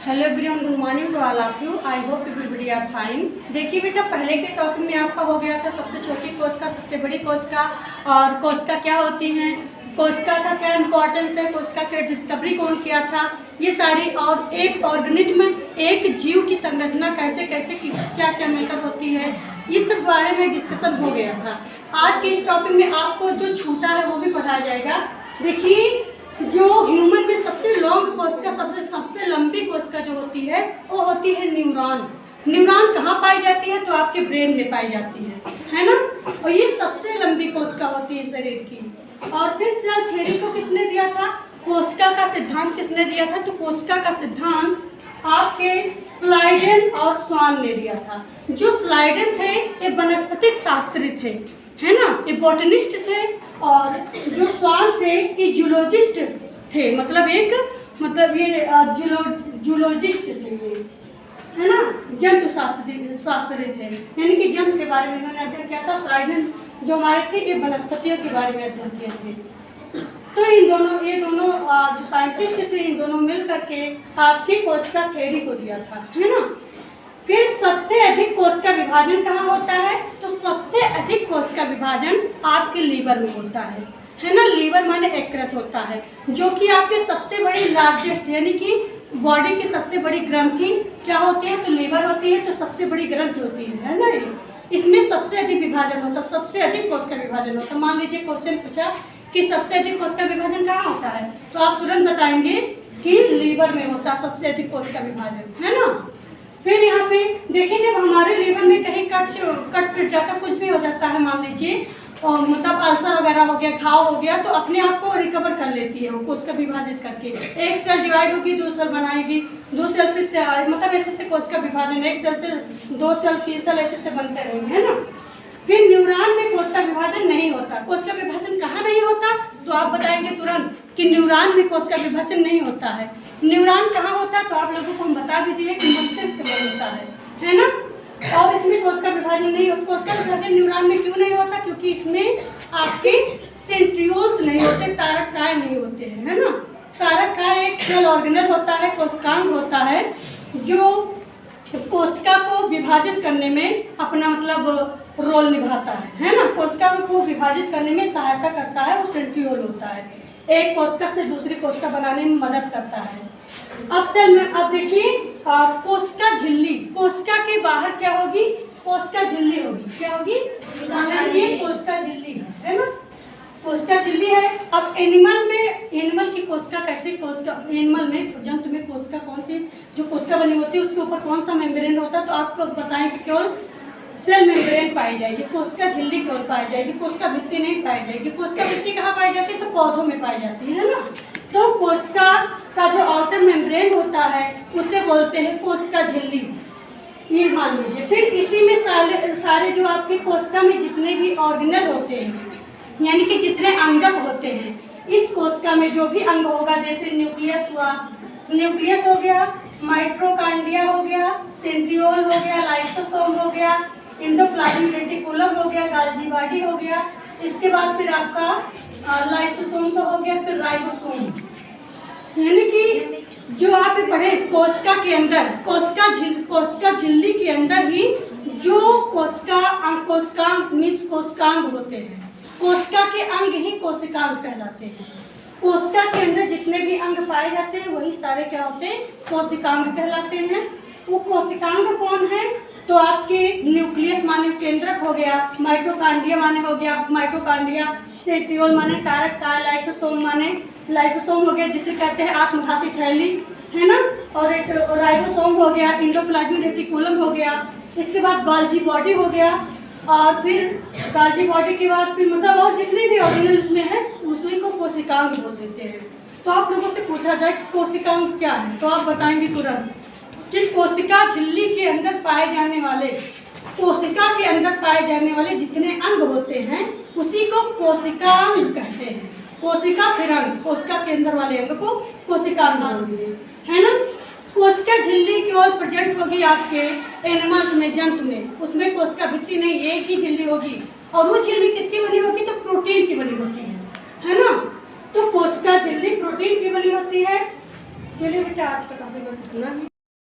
Hello everyone, good morning to all of you. I hope everybody are fine. देखिए बेटा, पहले के topic में आपका हो गया था सबसे छोटी कोशिका, सबसे बड़ी कोशिका, और कोशिका क्या होती हैं, कोशिका का क्या इंपॉर्टेंस है, कोशिका की डिस्कवरी कौन किया था, ये सारी, और एक ऑर्गेनिज्म, एक जीव की संरचना कैसे कैसे किस क्या क्या मिलकर होती है, इस सब बारे में डिस्कशन हो गया था। आज के इस टॉपिक में आपको जो छूटा है वो भी पढ़ाया जाएगा। देखिए, जो ह्यूमन में सबसे लॉन्ग कोशिका, सबसे लंबी कोशिका जो होती है वो होती है न्यूरॉन। न्यूरॉन कहाँ पाई जाती है? तो आपके ब्रेन में पाई जाती है ना। और ये सबसे लंबी कोशिका होती है शरीर की। और फिर सेल थ्योरी को किसने दिया था? कोशिका का सिद्धांत किसने दिया था? तो कोशिका का सिद्धांत आपके स्लाइडेन और स्वान ने दिया था। जो स्लाइडेन थे ये वनस्पतिक शास्त्री थे, है ना, ये बॉटनिस्ट थे, और जो स्वान थे ये जूलॉजिस्ट थे, मतलब ये जूलॉजिस्ट थे, ये है ना, जंतु शास्त्री थे, यानी कि जंतु के बारे में इन्होंने अध्ययन किया था। स्लाइडेन जो हमारे थे ये वनस्पतियों के बारे में अध्ययन किए थे। तो ये दोनों जो साइंटिस्ट थे, इन दोनों मिल करके आपकी कोशिका थ्योरी को दिया था, है ना। फिर सबसे अधिक कोशिका विभाजन कहाँ होता है? तो सबसे अधिक कोशिका विभाजन आपके लीवर में होता है ना। लीवर माने यकृत होता है, जो कि आपके सबसे बड़ी लार्जेस्ट, यानी कि बॉडी की सबसे बड़ी ग्रंथि क्या होती है? तो लीवर होती है, तो सबसे बड़ी ग्रंथि होती है ना। इसमें सबसे अधिक विभाजन होता है, सबसे अधिक कोशिका विभाजन होता है। मान लीजिए क्वेश्चन पूछा कि सबसे अधिक कोशिका विभाजन कहाँ होता है, तो आप तुरंत बताएंगे कि लीवर में होता है सबसे अधिक कोशिका विभाजन, है ना। फिर यहाँ पे देखिए, जब हमारे लीवर में कहीं कट पिट जाता, कुछ भी हो जाता है, मान लीजिए मतलब अल्सर वगैरह हो गया, घाव हो गया, तो अपने आप को रिकवर कर लेती है वो कोशिका विभाजित करके। एक सेल डिवाइड होगी, दो सेल बनाएगी, दो सेल फिर मतलब ऐसे से कोशिका विभाजन, एक सेल से दो सेल, तीन सेल, ऐसे से बनते रहेंगे, है ना। फिर न्यूरॉन में कोशिका विभाजन नहीं होता। कोशिका विभाजन कहाँ नहीं होता? तो आप बताएंगे तुरंत कि न्यूरॉन में कोशिका विभाजन नहीं होता है। न्यूरॉन कहाँ होता है? तो आप लोगों को हम बता भी दिए कि मस्तिष्क में होता है ना। और इसमें कोशिका विभाजन नहीं होता। कोशिका विभाजन न्यूरॉन में क्यों नहीं होता? क्योंकि इसमें आपके सेंट्रियोल्स नहीं होते, तारक नहीं होते हैं, है ना। तारक एक सेल ऑर्गेनल होता है, कोशिकांग होता है, जो कोशिका को विभाजित करने में अपना मतलब रोल निभाता है ना। कोशिका को विभाजित करने में सहायता करता है, वो सेंट्रियोल होता है, एक कोशिका से दूसरी कोशिका बनाने में मदद करता है। अब देखिए, कोशिका झिल्ली, कोशिका के बाहर क्या होगी? कोशिका झिल्ली होगी। क्या होगी? ये कोशिका झिल्ली है ना, कोशिका झिल्ली है। अब एनिमल की कोशिका कैसी? एनिमल में, जंतु में कोशिका कौन सी जो कोशिका बनी होती है उसके ऊपर कौन सा मेम्ब्रेन होता है? तो आपको बताएं कि केवल सेल मेम्ब्रेन पाई जाएगी, कोशिका झिल्ली केवल पाई जाएगी, कोशिका भित्ति नहीं पाई जाएगी। कोशिका भित्ति कहाँ पाई जाती है? तो पौधों में पाई जाती है ना। तो कोशिका का जो आउटर मेम्ब्रेन होता है उसे बोलते हैं कोशिका झिल्ली, ये मान लीजिए। फिर इसी में सारे जो आपके कोशिका में जितने भी ऑर्गेनल होते हैं, यानी कि जितने अंगक होते हैं, इस कोशिका में जो भी अंग होगा, जैसे न्यूक्लियस हुआ, न्यूक्लियस हो गया, माइटोकॉन्ड्रिया हो गया, सेंट्रियोल हो गया, लाइसोसोम हो गया, एंडोप्लाज्मिक रेटिकुलम हो गया, गाल्जी बॉडी हो गया, इसके बाद फिर आपका लाइसोसोम तो हो गया, फिर राइबोसोम। यानी कि जो आप पढ़े कोशिका के अंदर, कोशिका झिल्ली के अंदर ही जो कोशिकांग होते हैं, कोशिका के अंग ही कोशिकांग कहलाते हैं। कोशिका के अंदर जितने भी अंग पाए जाते हैं वही सारे क्या होते हैं? कोशिकांग कहलाते हैं। वो कोशिकांग कौन है? तो आपके न्यूक्लियस माने केंद्रक हो गया, माइटोकॉन्ड्रिया माने हो गया माइटोकॉन्ड्रिया, सेंट्रियोल माने तारक का, लाइसोसोम माने लाइसोसोम हो गया जिसे कहते हैं आत्मघाती थैली, है ना। और एक राइबोसोम हो गया, एंडोप्लाज्मिक रेटिकुलम हो गया, इसके बाद गोल्जी बॉडी हो गया, और फिर गोल्जी बॉडी के बाद फिर मतलब और जितने भी ऑर्गेनल उसमें है उसी को कोशिकांग बोल देते हैं। तो आप लोगों से पूछा जाए कि कोशिकांग क्या है, तो आप बताएंगे तुरंत कि कोशिका झिल्ली के अंदर पाए जाने वाले, कोशिका के अंदर पाए जाने वाले जितने अंग होते हैं उसी को कोशिकांग कहते हैं। कोशिका फिर अंग, कोशिका के अंदर वाले अंग को कोशिकांग बोलते हैं, है ना। कोशिका झिल्ली केवल प्रेजेंट होगी आपके एनिमल्स में, जंतु में, उसमें कोशिका भित्ति नहीं, एक ही झिल्ली होगी। और वो झिल्ली किसकी बनी होगी? तो प्रोटीन की बनी होती है ना। तो कोशिका झिल्ली प्रोटीन की बनी होती है। चलिए बेटा, आज का टॉपिक बस इतना ही।